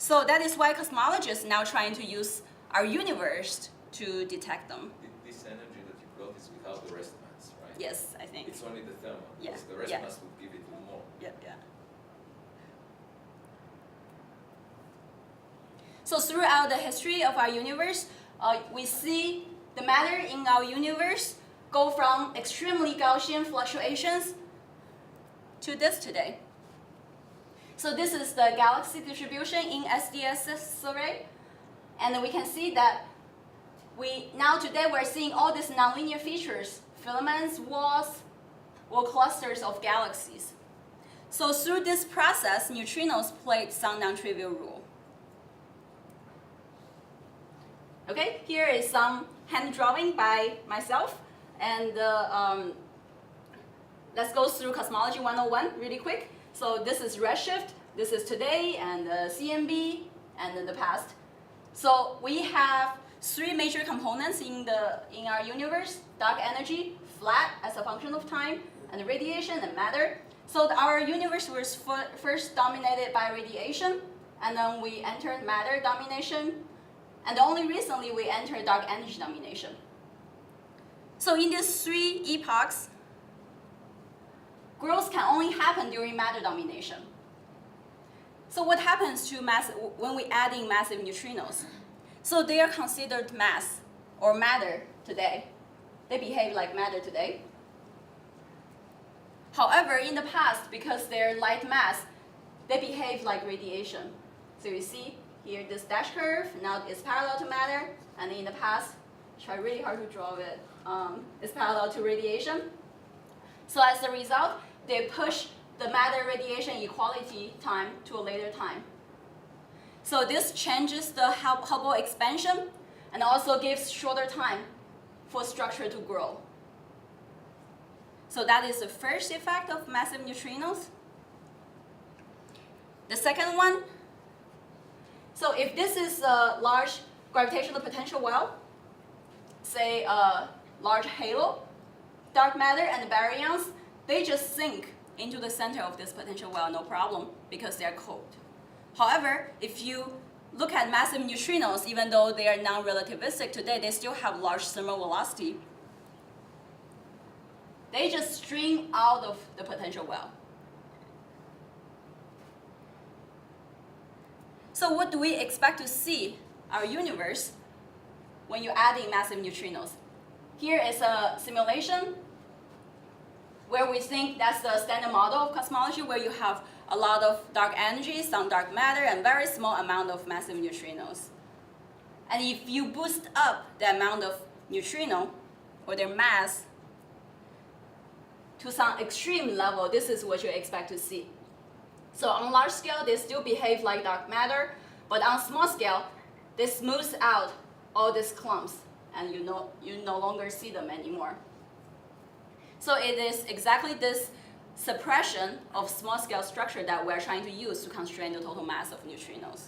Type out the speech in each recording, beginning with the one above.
So that is why cosmologists now trying to use our universe to detect them. This energy that you got is without the rest mass, right? Yes, I think. It's only the thermal, Yeah. because the rest Yeah. mass would give it more. Yeah. So throughout the history of our universe, we see the matter in our universe go from extremely Gaussian fluctuations to this today. So this is the galaxy distribution in SDS survey, and we can see that today we're seeing all these nonlinear features, filaments, walls, or clusters of galaxies. So through this process, neutrinos played some non-trivial role. Okay, here is some hand drawing by myself, and let's go through cosmology 101 really quick. So this is redshift, this is today, and CMB, and in the past. So we have three major components in our universe: dark energy, flat as a function of time, and radiation and matter. So our universe was first dominated by radiation, and then we entered matter domination, and only recently we entered dark energy domination. So in these three epochs, growth can only happen during matter domination. So what happens to when we add in massive neutrinos? So they are considered mass or matter today. They behave like matter today. However, in the past, because they're light mass, they behave like radiation. So you see here this dash curve, now it's parallel to matter, and in the past, try really hard to draw it, it's parallel to radiation. So as a result, they push the matter radiation equality time to a later time. So this changes the Hubble expansion and also gives shorter time for structure to grow. So that is the first effect of massive neutrinos. The second one, so if this is a large gravitational potential well, say a large halo, dark matter and baryons, they just sink into the center of this potential well, no problem, because they are cold. However, if you look at massive neutrinos, even though they are non-relativistic today, they still have large thermal velocity. They just stream out of the potential well. So what do we expect to see our universe when you add in massive neutrinos? Here is a simulation where we think that's the standard model of cosmology, where you have a lot of dark energy, some dark matter, and very small amount of massive neutrinos. And if you boost up the amount of neutrino, or their mass, to some extreme level, this is what you expect to see. So on large scale, they still behave like dark matter, but on small scale, they smooth out all these clumps, and you no longer see them anymore. So it is exactly this suppression of small-scale structure that we're trying to use to constrain the total mass of neutrinos.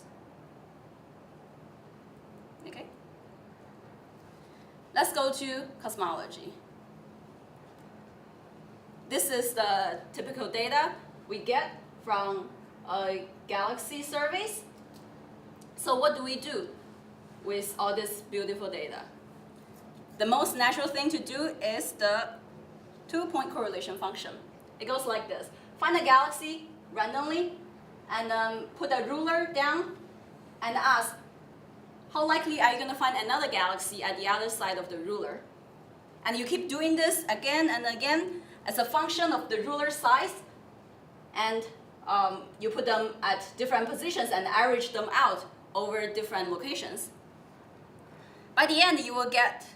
Okay? Let's go to cosmology. This is the typical data we get from galaxy surveys. So what do we do with all this beautiful data? The most natural thing to do is the two-point correlation function. It goes like this. Find a galaxy randomly, and put a ruler down, and ask, how likely are you going to find another galaxy at the other side of the ruler? And you keep doing this again and again as a function of the ruler size, and you put them at different positions and average them out over different locations. By the end, you will get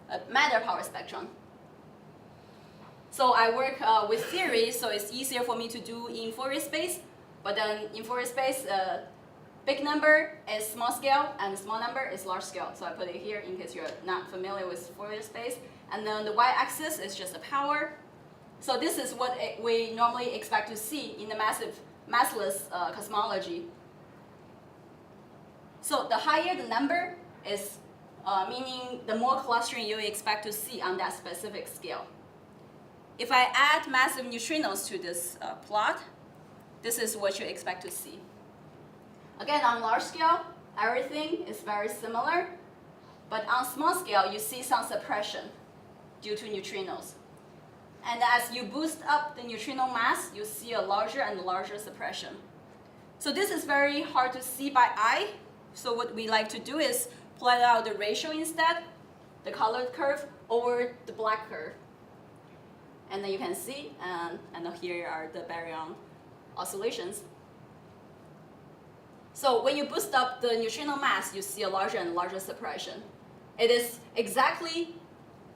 a matter power spectrum. So I work with theory, so it's easier for me to do in Fourier space. But then in Fourier space, big number is small scale, and small number is large scale. So I put it here in case you're not familiar with Fourier space. And then the y-axis is just the power. So this is what we normally expect to see in the massless cosmology. So the higher the number is, meaning the more clustering you expect to see on that specific scale. If I add massive neutrinos to this plot, this is what you expect to see. Again, on large scale, everything is very similar. But on small scale, you see some suppression due to neutrinos. And as you boost up the neutrino mass, you see a larger and larger suppression. So this is very hard to see by eye. So what we like to do is plot out the ratio instead, the colored curve over the black curve. And then you can see, and here are the baryon oscillations. So when you boost up the neutrino mass, you see a larger and larger suppression. It is exactly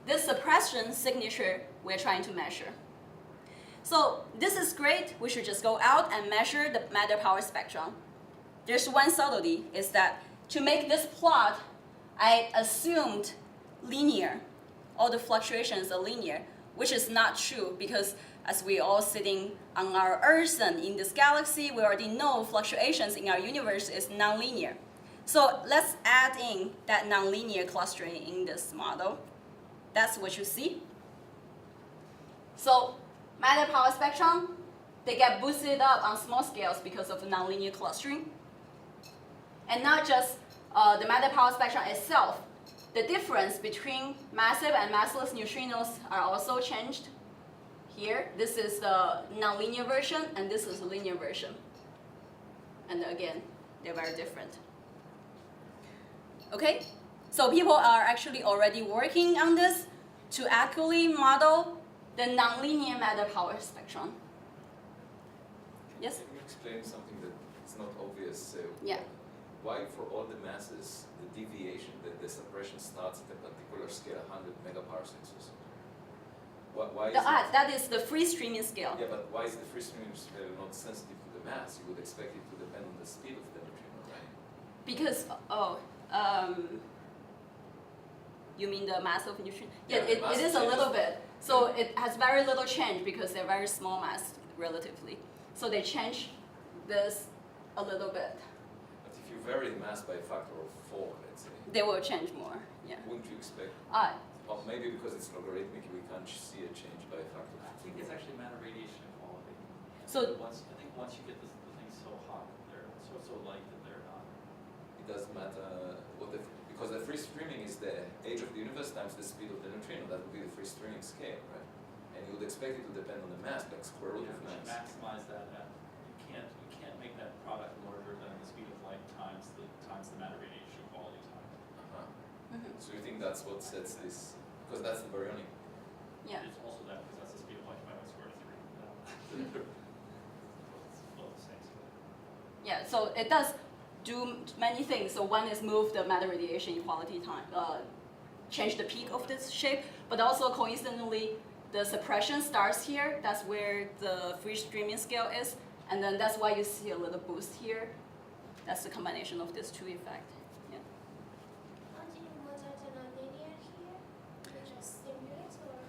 this suppression signature we're trying to measure. So this is great. We should just go out and measure the matter power spectrum. There's one subtlety, is that to make this plot, I assumed linear. All the fluctuations are linear, which is not true because as we all sitting on our Earth and in this galaxy, we already know fluctuations in our universe is nonlinear. So let's add in that nonlinear clustering in this model. That's what you see. So matter power spectrum, they get boosted up on small scales because of the nonlinear clustering. And not just the matter power spectrum itself, the difference between massive and massless neutrinos are also changed. Here, this is the nonlinear version, and this is the linear version. And again, they're very different. Okay, so people are actually already working on this to accurately model the nonlinear matter power spectrum. Yes? Can you explain something that is not obvious? Yeah. Why for all the masses, the deviation, the suppression starts at a particular scale, 100 megaparsecs or so? Why is That is the free streaming scale. Yeah, but why is the free streaming scale not sensitive to the mass? You would expect it to depend on the speed of the neutrino, right? Because, you mean the mass of neutrino? Yeah, Yeah, it is a little bit. So it has very little change because they're very small mass relatively. So they change this a little bit. But if you vary the mass by a factor of 4, let's say, They will change more, yeah. wouldn't you expect? Or maybe because it's logarithmic, we can't see a change by a factor of 2. I think it's actually matter radiation equality. So I think once you get the things so hot, they're so light that they're not. It doesn't matter because the free streaming is the age of the universe times the speed of the neutrino. That would be the free streaming scale, right? And you would expect it to depend on the mass, like square root of You should mass. maximize that. You can't make that product larger than the speed of light times the matter radiation equality time. So you think that's what sets this? Because that's the baryonic. yeah. It's also that because that's the speed of light divided by square root of 3. It's both the same. Yeah, so it does do many things. So one is move the matter radiation equality time, change the peak of this shape, but also coincidentally, the suppression starts here. That's where the free streaming scale is, and then that's why you see a little boost here. That's the combination of these two effects. Yeah. How do you model the nonlinear here? You just simulate or?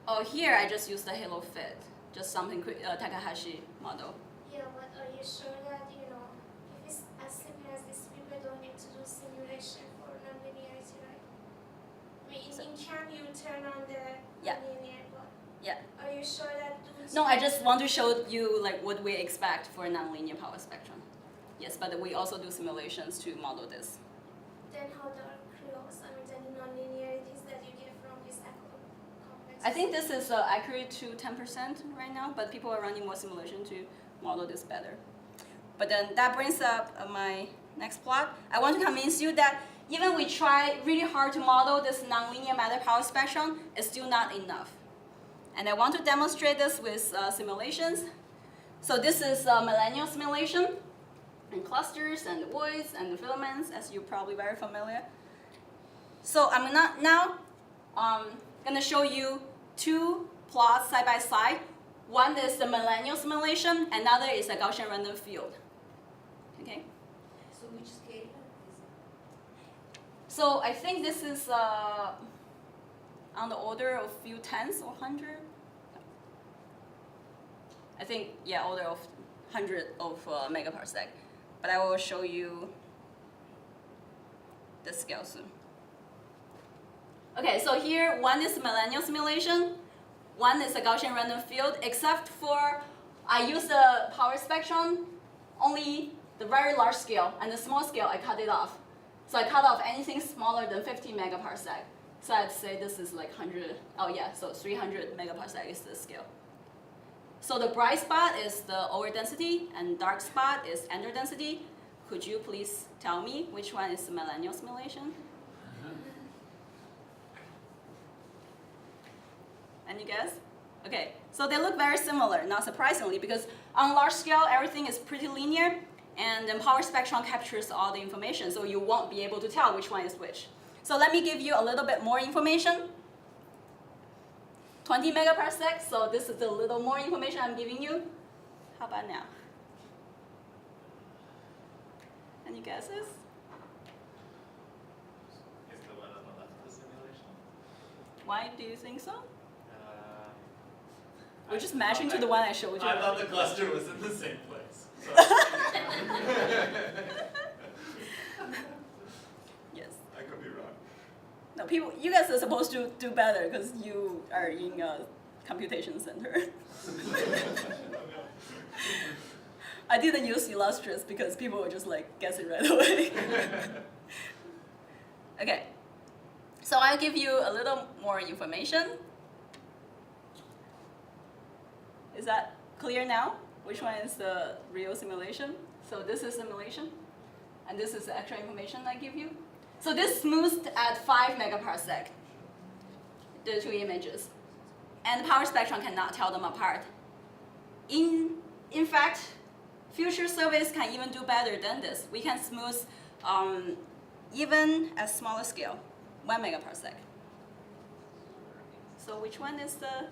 Oh, here I just used the halo fit, just something quick, Takahashi model. Yeah, but are you sure that, if it's as simple as this, people don't need to do simulation for nonlinearity, right? I mean, in CAM you turn on the Yeah. nonlinear, but Yeah. are you sure that doing No, I just want to show you like what we expect for a nonlinear power spectrum. Yes, but we also do simulations to model this. then how the close, the nonlinearities that you get from this complex? I think this is accurate to 10% right now, but people are running more simulation to model this better. But then that brings up my next plot. I want to convince you that even we try really hard to model this nonlinear matter power spectrum, it's still not enough. And I want to demonstrate this with simulations. So this is a millennial simulation, and clusters, and voids, and filaments, as you're probably very familiar. So I'm now going to show you two plots side by side. One is the millennial simulation, another is a Gaussian random field. Okay? So which scale is it? So I think this is on the order of few tens or 100. I think, yeah, order of 100 of megaparsec. But I will show you the scale soon. Okay, so here one is millennial simulation, one is a Gaussian random field, except for I use the power spectrum, only the very large scale, and the small scale, I cut it off. So I cut off anything smaller than 50 megaparsec. So I'd say this is like 100, oh yeah, so 300 megaparsec is the scale. So the bright spot is the over density, and dark spot is under density. Could you please tell me which one is the millennial simulation? Any guess? Okay, so they look very similar, not surprisingly, because on large scale, everything is pretty linear, and then power spectrum captures all the information, so you won't be able to tell which one is which. So let me give you a little bit more information. 20 megaparsec, so this is a little more information I'm giving you. How about now? Any guesses? Is the one on the left of the simulation? Why do you think so? I We're just matching to the one I showed you. I thought the cluster was in the same place. So. Yes. I could be wrong. No, people, you guys are supposed to do better because you are in a computation center. I didn't use illustrious because people would just like guess it right away. Okay, so I'll give you a little more information. Is that clear now? Which one is the real simulation? So this is simulation, and this is the actual information I give you. So this smoothed at 5 megaparsec, the two images. And the power spectrum cannot tell them apart. In fact, future surveys can even do better than this. We can smooth even at smaller scale, 1 megaparsec. So which one is the